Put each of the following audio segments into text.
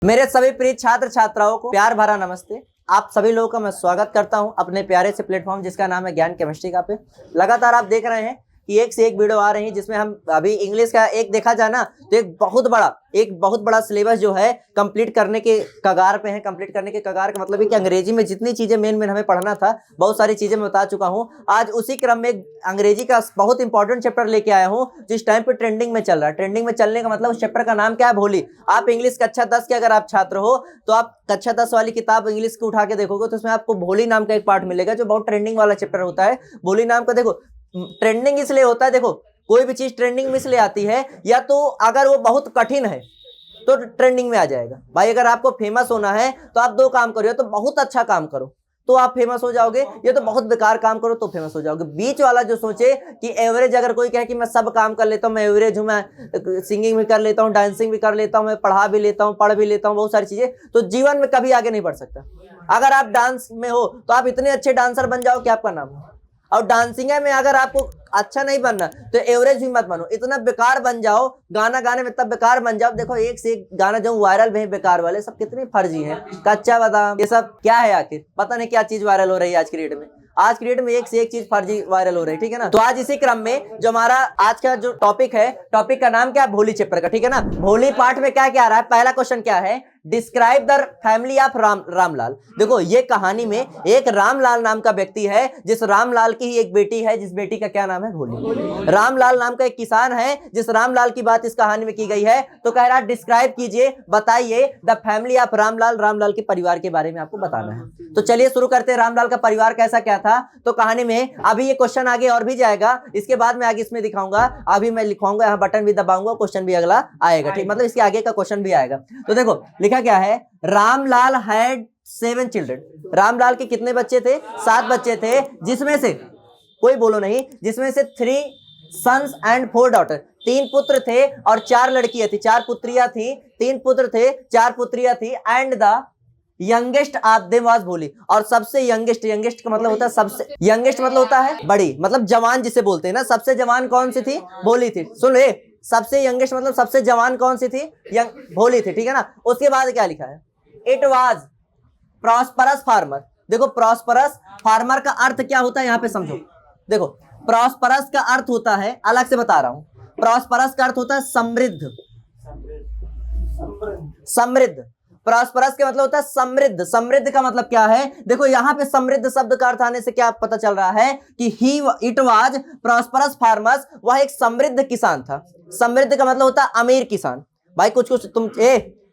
मेरे सभी प्रिय छात्र छात्राओं को प्यार भरा नमस्ते। आप सभी लोगों का मैं स्वागत करता हूं अपने प्यारे से प्लेटफॉर्म जिसका नाम है ज्ञान केमिस्ट्री का पे। लगातार आप देख रहे हैं कि एक से एक वीडियो आ रही है जिसमें हम अभी इंग्लिश का एक देखा जाए ना तो एक बहुत बड़ा सिलेबस जो है कंप्लीट करने के कगार पे है। कंप्लीट करने के कगार का मतलब है कि अंग्रेजी में जितनी चीजें मेन हमें पढ़ना था बहुत सारी चीजें मैं बता चुका हूं। आज उसी क्रम में अंग्रेजी का बहुत इंपॉर्टेंट चैप्टर लेके आया हूं जिस टाइम पे ट्रेंडिंग में चल रहा है। ट्रेंडिंग में चलने का मतलब उस चैप्टर का नाम क्या है? भोली। आप इंग्लिश कक्षा 10 के अगर आप छात्र हो तो आप कक्षा 10 वाली किताब इंग्लिश की उठा के देखोगे तो उसमें आपको भोली नाम का एक पार्ट मिलेगा जो बहुत ट्रेंडिंग वाला चैप्टर होता है। भोली नाम का देखो ट्रेंडिंग इसलिए होता है, देखो कोई भी चीज ट्रेंडिंग में इसलिए आती है या तो अगर वो बहुत कठिन है तो ट्रेंडिंग में आ जाएगा। भाई अगर आपको फेमस होना है तो आप दो काम करो, या तो बहुत अच्छा काम करो तो आप फेमस हो जाओगे, या तो बहुत बेकार काम करो तो फेमस हो जाओगे। बीच वाला जो सोचे कि एवरेज, अगर कोई कहे कि मैं सब काम कर लेता हूँ, मैं एवरेज हूँ, मैं सिंगिंग भी कर लेता हूँ, डांसिंग भी कर लेता हूँ, मैं पढ़ा भी लेता हूँ, पढ़ भी लेता हूँ, बहुत सारी चीजें, तो जीवन में कभी आगे नहीं बढ़ सकता। अगर आप डांस में हो तो आप इतने अच्छे डांसर बन जाओ कि आपका नाम हो, और डांसिंग में अगर आपको अच्छा नहीं बनना तो एवरेज भी मत बनो, इतना बेकार बन जाओ, गाना गाने में तब बेकार बन जाओ। देखो एक से एक गाना जो वायरल में बेकार वाले सब कितने फर्जी हैं, कच्चा बादाम, ये सब क्या है आखिर? पता नहीं क्या चीज वायरल हो रही है आज की डेट में। आज की डेट में एक से एक चीज फर्जी वायरल हो रही है, ठीक है ना। तो आज इसी क्रम में जो हमारा आज का जो टॉपिक है, टॉपिक का नाम क्या है? भोली चैप्टर का, ठीक है ना। भोली पार्ट में क्या क्या आ रहा है? पहला क्वेश्चन क्या है? Describe the family of Ramlal. देखो ये कहानी में एक रामलाल नाम का व्यक्ति है, जिस रामलाल की ही एक बेटी है, जिस बेटी का क्या नाम है? भोली। रामलाल नाम का एक किसान है जिस रामलाल की बात इस कहानी में की गई है। तो कह रहा है डिस्क्राइब कीजिए, बताइए the family of Ramlal, Ramlal के परिवार के बारे में आपको बताना है। तो चलिए शुरू करते हैं। रामलाल का परिवार कैसा क्या था? तो कहानी में अभी ये क्वेश्चन आगे और भी जाएगा, इसके बाद मैं आगे इसमें दिखाऊंगा। अभी मैं लिखवाऊंगा, यहाँ बटन भी दबाऊंगा, क्वेश्चन भी अगला आएगा, ठीक, मतलब इसके आगे का क्वेश्चन भी आएगा। तो देखो लिखा क्या है? Ramlal had 7 children. रामलाल के कितने बच्चे थे? 7 बच्चे थे, जिसमें से कोई बोलो नहीं, जिसमें से 3 सन्स एंड 4 डॉटर, 3 पुत्र थे और 4 लड़कियां थी, 4 पुत्रियां थी, 3 पुत्र थे, 4 पुत्रियां थी। And the youngest of them was भोली, और सबसे यंगेस्ट, यंगेस्ट का मतलब होता है सबसे, यंगेस्ट मतलब होता है बड़ी, मतलब जवान जिसे बोलते हैं ना। सबसे जवान कौन सी थी? भोली थी। सुन ले, सबसे यंगेस्ट मतलब सबसे जवान कौन सी थी? भोली थी, ठीक है ना। उसके बाद क्या लिखा है? It was prosperous farmer. देखो प्रॉस्परस फार्मर का अर्थ क्या होता है यहाँ पे समझो। देखो प्रॉस्परस का अर्थ होता है, अलग से बता रहा हूं, प्रॉस्परस का अर्थ होता है समृद्ध। समृद्ध, प्रॉस्परस का मतलब होता है समृद्ध। समृद्ध का मतलब क्या है? देखो यहाँ पे समृद्ध शब्द का अर्थ आने से क्या पता चल रहा है कि इट वाज प्रॉस्परस फार्मर्स, वह एक समृद्ध किसान था। समृद्ध का मतलब होता है अमीर किसान। भाई कुछ तुम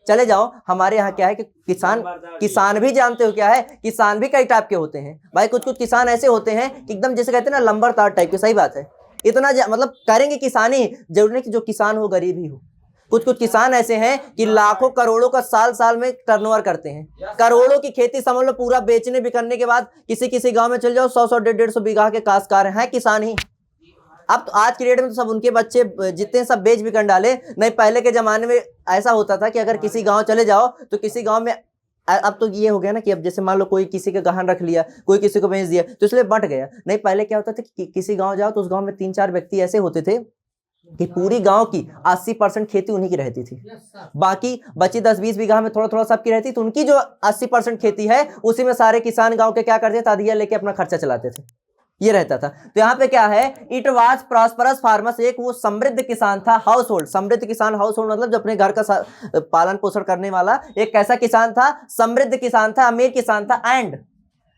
चले जाओ, हमारे यहाँ क्या है कि किसान भी जानते हो क्या है? किसान भी कई टाइप के होते हैं भाई। कुछ किसान ऐसे होते हैं कि एकदम जैसे कहते हैं ना लंबरदार टाइप के। सही बात है, इतना मतलब करेंगे किसानी, जरूरी नहीं कि जो किसान हो गरीब ही हो। कुछ किसान ऐसे हैं कि लाखों करोड़ों का साल में टर्नओवर करते हैं, करोड़ों की खेती समझ लो, पूरा बेचने बिकने के बाद किसी गांव में चल जाओ 100 150 बीघा के काश्तकार हैं किसान ही। अब तो आज की डेट में तो सब उनके बच्चे जितने सब बेच बिकन डाले। नहीं पहले के जमाने में ऐसा होता था कि अगर किसी गांव चले जाओ तो किसी गांव में, अब तो ये हो गया ना कि अब जैसे मान लो कोई किसी का गहन रख लिया, कोई किसी को बेच दिया तो इसलिए बट गया। नहीं पहले क्या होता था कि किसी गांव जाओ तो उस गांव में 3-4 व्यक्ति ऐसे होते थे कि पूरी गांव की 80% खेती उन्हीं की रहती थी, बाकी बची 10-20 बीघा में थोड़ा सबकी रहती। तो उनकी जो 80% खेती है उसी में सारे किसान गांव के क्या करते थे? आधिया लेके अपना खर्चा चलाते थे, ये रहता था। तो यहाँ पे क्या है? इट वाज प्रॉस्परस फार्मर्स, एक वो समृद्ध किसान था। हाउस होल्ड, समृद्ध किसान, हाउस होल्ड मतलब जो अपने घर का पालन पोषण करने वाला एक कैसा किसान था? समृद्ध किसान था, अमीर किसान था। And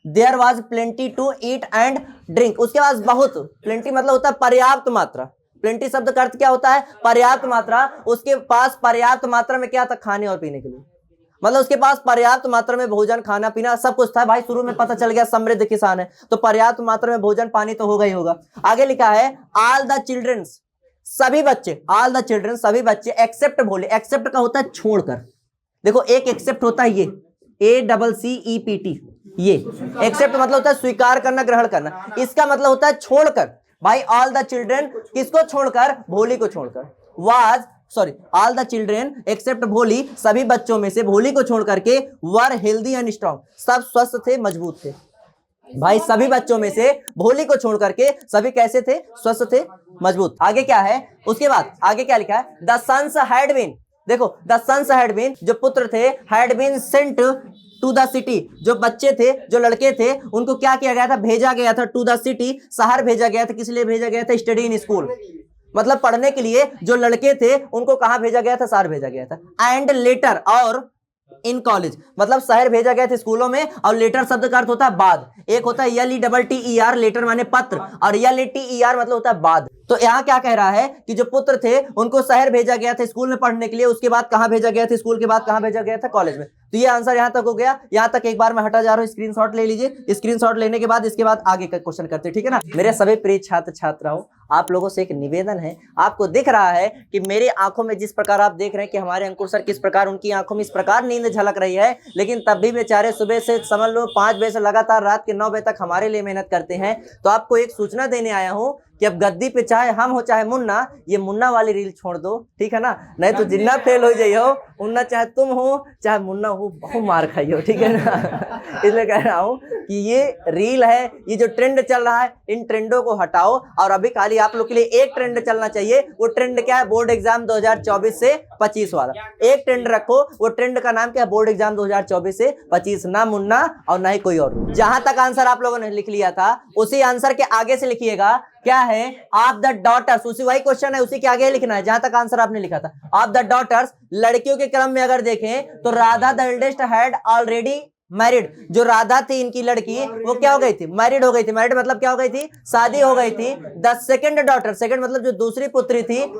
there was plenty to eat and drink, उसके पास बहुत, प्लेंटी मतलब होता है पर्याप्त मात्रा। प्लेंटी शब्द का अर्थ क्या होता है? पर्याप्त मात्रा। उसके पास पर्याप्त मात्रा में क्या था? खाने और पीने के लिए, मतलब उसके पास पर्याप्त मात्रा में भोजन, खाना पीना सब कुछ था। भाई शुरू में पता चल गया समृद्ध किसान है तो पर्याप्त मात्रा में भोजन पानी तो होगा ही होगा। आगे लिखा है ऑल द चिल्ड्रंस, सभी बच्चे, ऑल द चिल्ड्रन सभी बच्चे, एक्सेप्ट भोले। एक्सेप्ट का होता है छोड़कर। देखो एक एक्सेप्ट होता है ये ACCEPT, ये एक्सेप्ट मतलब होता है स्वीकार करना, ग्रहण करना। इसका मतलब होता है छोड़कर। भाई ऑल द चिल्ड्रन किसको छोड़कर? भोली को छोड़कर। ऑल द चिल्ड्रन एक्सेप्ट भोली, सभी बच्चों में से भोली को छोड़ करके, वर हेल्दी एंड स्ट्रॉन्ग, सब स्वस्थ थे, मजबूत थे। भाई सभी बच्चों में से भोली को छोड़ करके सभी कैसे थे? स्वस्थ थे, मजबूत। आगे क्या है? उसके बाद आगे क्या लिखा है? द सन्स हैड बीन, देखो द सन्स हैड बीन, जो पुत्र थे, had been sent to the city, जो बच्चे थे, जो लड़के थे, उनको क्या किया गया था, भेजा गया था, टू द सिटी, शहर भेजा गया था। किस लिए भेजा गया था? स्टडी इन स्कूल, मतलब पढ़ने के लिए। जो लड़के थे उनको कहां भेजा गया था? शहर भेजा गया था। एंड लेटर, और इन कॉलेज, मतलब शहर भेजा गया था स्कूलों में। और लेटर शब्द का अर्थ होता है बाद। एक होता है LETTER, लेटर माने पत्र, और LETER मतलब होता है बाद। तो यहाँ क्या कह रहा है कि जो पुत्र थे उनको शहर भेजा गया था स्कूल में पढ़ने के लिए, उसके बाद कहां भेजा गया था? स्कूल के बाद कहां भेजा गया था? कॉलेज में। तो ये आंसर यहां तक हो गया। यहां तक एक बार मैं हटा जा रहा हूं, स्क्रीनशॉट ले लीजिए। स्क्रीनशॉट लेने के बाद इसके बाद आगे का क्वेश्चन करते हैं, ठीक है ना। मेरे सभी प्रिय छात्र छात्राओं, आप लोगों से एक निवेदन है, आपको दिख रहा है कि मेरी आंखों में जिस प्रकार आप देख रहे हैं कि हमारे अंकुर सर किस प्रकार उनकी आंखों में इस प्रकार नींद झलक रही है, लेकिन तब भी बेचारे सुबह से समझ लो 5 बजे से लगातार रात के 9 बजे तक हमारे लिए मेहनत करते हैं। तो आपको एक सूचना देने आया हूं कि अब गद्दी पे चाहे हम हो चाहे मुन्ना, ये मुन्ना वाली रील छोड़ दो, ठीक है ना, नहीं तो जिन्ना फेल हो जाइयो। मुन्ना चाहे तुम हो चाहे मुन्ना हो, बहुत मार खाइयो, ठीक है ना। इसलिए कह रहा हूं कि ये रील है, ये जो ट्रेंड चल रहा है, इन ट्रेंडों को हटाओ। और अभी खाली आप लोग के लिए एक ट्रेंड चलना चाहिए। वो ट्रेंड क्या है? बोर्ड एग्जाम 2024 से 25 वाला एक ट्रेंड रखो। वो ट्रेंड का नाम क्या है? बोर्ड एग्जाम 2024 से 25। ना मुन्ना और ना ही कोई और। जहां तक आंसर आप लोगों ने लिख लिया था, उसी आंसर के आगे से लिखिएगा क्या है? ऑफ द डॉटर्स, उसी वही क्वेश्चन है, उसी के आगे लिखना है जहां तक आंसर आपने लिखा था। ऑफ द डॉटर्स, लड़कियों के क्रम में अगर देखें तो Radha the eldest had already married. जो राधा थी इनकी लड़की, वो क्या हो गई थी? मैरिड हो गई थी। मैरिड मतलब क्या हो गई थी? शादी हो गई थी। द सेकंड डॉटर, सेकंड मतलब जो दूसरी पुत्री थी,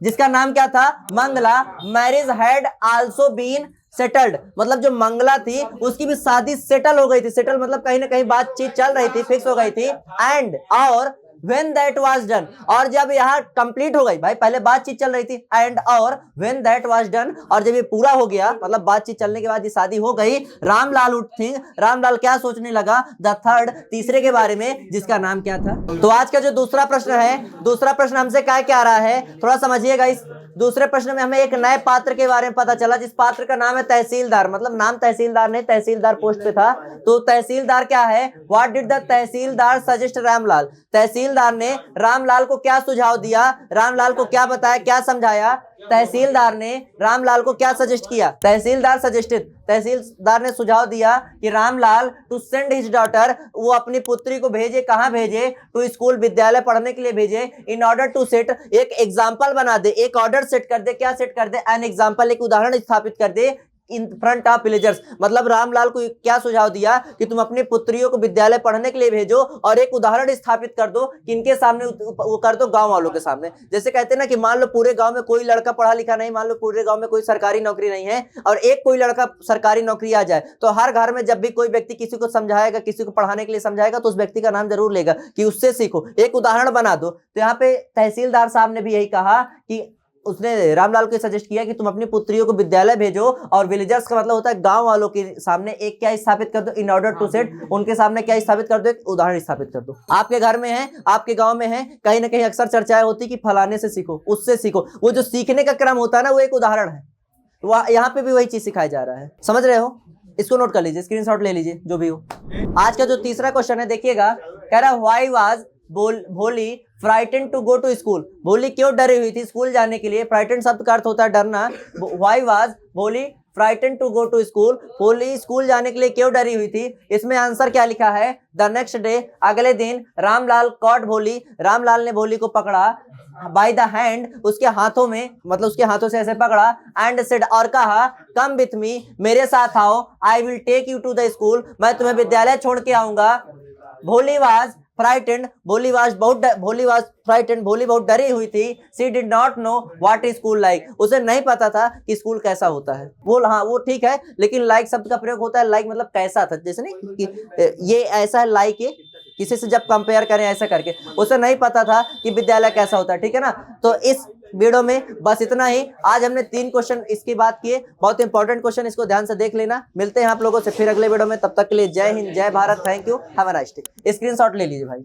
जिसका नाम क्या था? Mangala, marriage had also been settled, मतलब जो मंगला थी उसकी भी शादी सेटल हो गई थी। सेटल मतलब कहीं ना कहीं बातचीत चल रही थी, फिक्स हो गई थी। एंड, और when that was done, और जब यहाँ कंप्लीट हो गई, भाई पहले बातचीत चल रही थी, एंड और when that was done, और जब ये पूरा हो गया, मतलब बातचीत चलने के बाद ये शादी हो गई, रामलाल उठ थिंक, रामलाल क्या सोचने लगा? द थर्ड, तीसरे के बारे में, जिसका नाम क्या था? तो आज का जो दूसरा प्रश्न है, दूसरा प्रश्न हमसे क्या आ रहा है, थोड़ा समझिएगा। इस दूसरे प्रश्न में हमें एक नए पात्र के बारे में पता चला, जिस पात्र का नाम है तहसीलदार। मतलब नाम तहसीलदार नहीं, तहसीलदार पोस्ट पे था। तो तहसीलदार क्या है? What did the tehsildar suggest Ramlal, tehsildar ने रामलाल को क्या सुझाव दिया? रामलाल को क्या बताया, क्या समझाया? तहसीलदार ने रामलाल को क्या सजेस्ट किया? तहसीलदार ने सुझाव दिया कि Ramlal to send his daughter, वो अपनी पुत्री को भेजे, कहां भेजे? टू स्कूल, विद्यालय पढ़ने के लिए भेजे। इन ऑर्डर टू सेट, एक एग्जाम्पल बना दे, एक ऑर्डर सेट कर दे। क्या सेट कर दे? एन एग्जाम्पल, एक उदाहरण स्थापित कर दे इन फ्रंट ऑफ विलेजर्स। मतलब रामलाल को क्या सुझाव दिया कि तुम अपनी पुत्रियों को विद्यालय पढ़ने के लिए भेजो और एक उदाहरण स्थापित कर दो, किनके सामने? वो कर दो गांव वालों के सामने। जैसे कहते हैं ना कि मान लो पूरे गांव में कोई लड़का पढ़ा लिखा नहीं, मान लो पूरे गांव में कोई सरकारी नौकरी नहीं है, और एक कोई लड़का सरकारी नौकरी आ जाए, तो हर घर में जब भी कोई व्यक्ति किसी को समझाएगा, किसी को पढ़ाने के लिए समझाएगा, तो उस व्यक्ति का नाम जरूर लेगा कि उससे सीखो, एक उदाहरण बना दो। तो यहाँ पे तहसीलदार साहब ने भी यही कहा कि उसने रामलाल को सजेस्ट किया कि तुम अपनी पुत्रियों को विद्यालय भेजो, और विलेजर्स का मतलब होता है गांव वालों के सामने एक क्या स्थापित कर दो? इन ऑर्डर टू सेट, उनके सामने क्या स्थापित कर दो? एक उदाहरण स्थापित कर दो। आपके घर में है, आपके गांव में है, कहीं ना कहीं अक्सर चर्चाएं होती कि फलाने से सीखो, उससे सीखो। वो जो सीखने का क्रम होता है ना, वो एक उदाहरण है। यहाँ पे भी वही चीज सिखाया जा रहा है, समझ रहे हो? इसको नोट कर लीजिए, स्क्रीनशॉट ले लीजिए जो भी हो। आज का जो तीसरा क्वेश्चन है, देखिएगा, कह रहा why was Bholi frightened to go to school. Bholi क्यों डरी हुई थी स्कूल जाने के लिए? फ्राइटेंड शब्द का अर्थ होता है डरना। Why was Bholi frightened to go to school, Bholi school जाने के लिए क्यों डरी हुई थी? इसमें आंसर क्या लिखा है? द नेक्स्ट डे, अगले दिन, रामलाल कॉट भोली, रामलाल ने भोली को पकड़ा, बाय द हैंड, उसके हाथों में, मतलब उसके हाथों से ऐसे पकड़ा, एंड सेड, और कहा, कम विथ मी, मेरे साथ आओ, I will take you to the school, मैं तुम्हें विद्यालय छोड़ के आऊंगा। भोली वाज फ्राइटेंड, भोली बहुत डरी हुई थी। She did not know what is school like, उसे नहीं पता था कि स्कूल कैसा होता है। वो ठीक है, लेकिन लाइक शब्द का प्रयोग होता है, लाइक मतलब कैसा था, जैसे नहीं कि ये ऐसा है, लाइक ये किसी से जब कंपेयर करें ऐसा करके, उसे नहीं पता था कि विद्यालय कैसा होता है, ठीक है ना। तो इस वीडियो में बस इतना ही। आज हमने 3 क्वेश्चन इसकी बात किए, बहुत इंपॉर्टेंट क्वेश्चन, इसको ध्यान से देख लेना। मिलते हैं आप लोगों से फिर अगले वीडियो में, तब तक के लिए जय हिंद, जय Bharat, thank you, have a nice day. Screenshot ले लीजिए भाई।